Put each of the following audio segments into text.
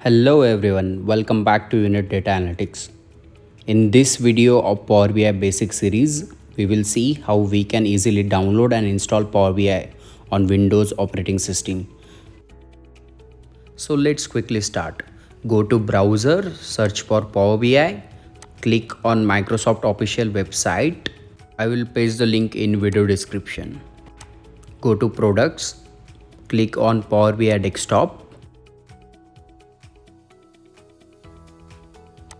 Hello everyone, welcome back to Unit Data Analytics. In this video of Power BI Basic series, we will see how we can easily download and install Power BI on Windows operating system. So let's quickly start. Go to browser, search for Power BI, click on Microsoft official website. I will paste the link in video description. Go to products, click on Power BI desktop.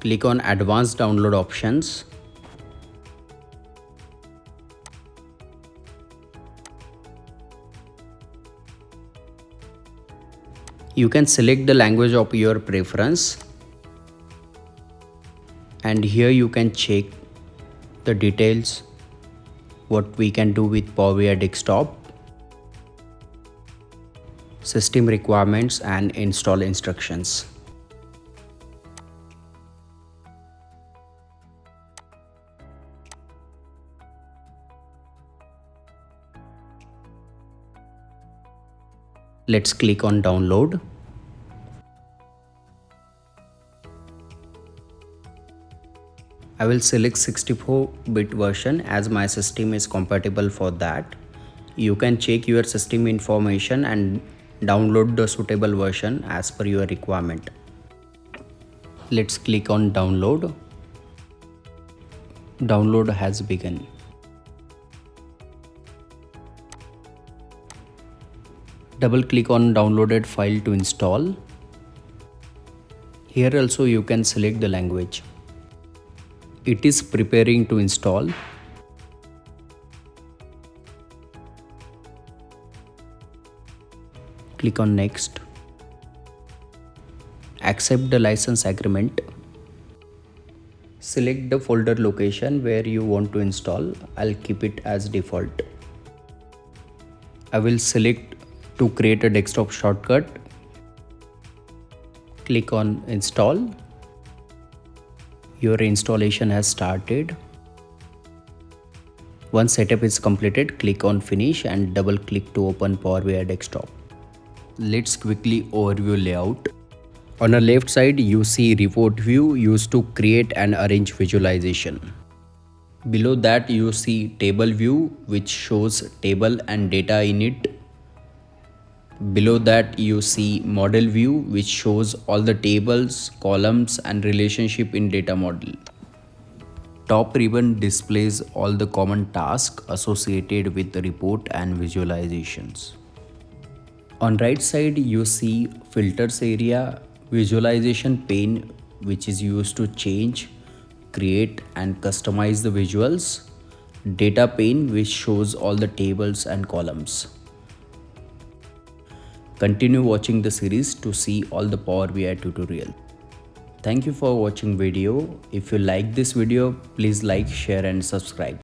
Click on advanced download options. You can select the language of your preference, and here you can check the details what we can do with Power BI desktop, system requirements and install instructions. Let's click on download. I will select 64-bit version as my system is compatible for that. You can check your system information and download the suitable version as per your requirement. Let's click on download. Download has begun. Double click on downloaded file to install. Here also you can select the language. It is preparing to install. Click on next. Accept the license agreement. Select the folder location where you want to install. I'll keep it as default. I will select to create a desktop shortcut. Click on install. Your installation has started. Once setup is completed, click on finish and double click to open Power BI desktop. Let's quickly overview layout. On the left side, you see report view used to create and arrange visualization. Below that, you see table view which shows table and data in it. Below that, you see model view which shows all the tables, columns and relationship in data model. Top ribbon displays all the common tasks associated with the report and visualizations. On right side, you see filters area, visualization pane which is used to change, create and customize the visuals, data pane which shows all the tables and columns. Continue watching the series to see all the Power BI tutorial. Thank you for watching video. If you like this video, please like, share and subscribe.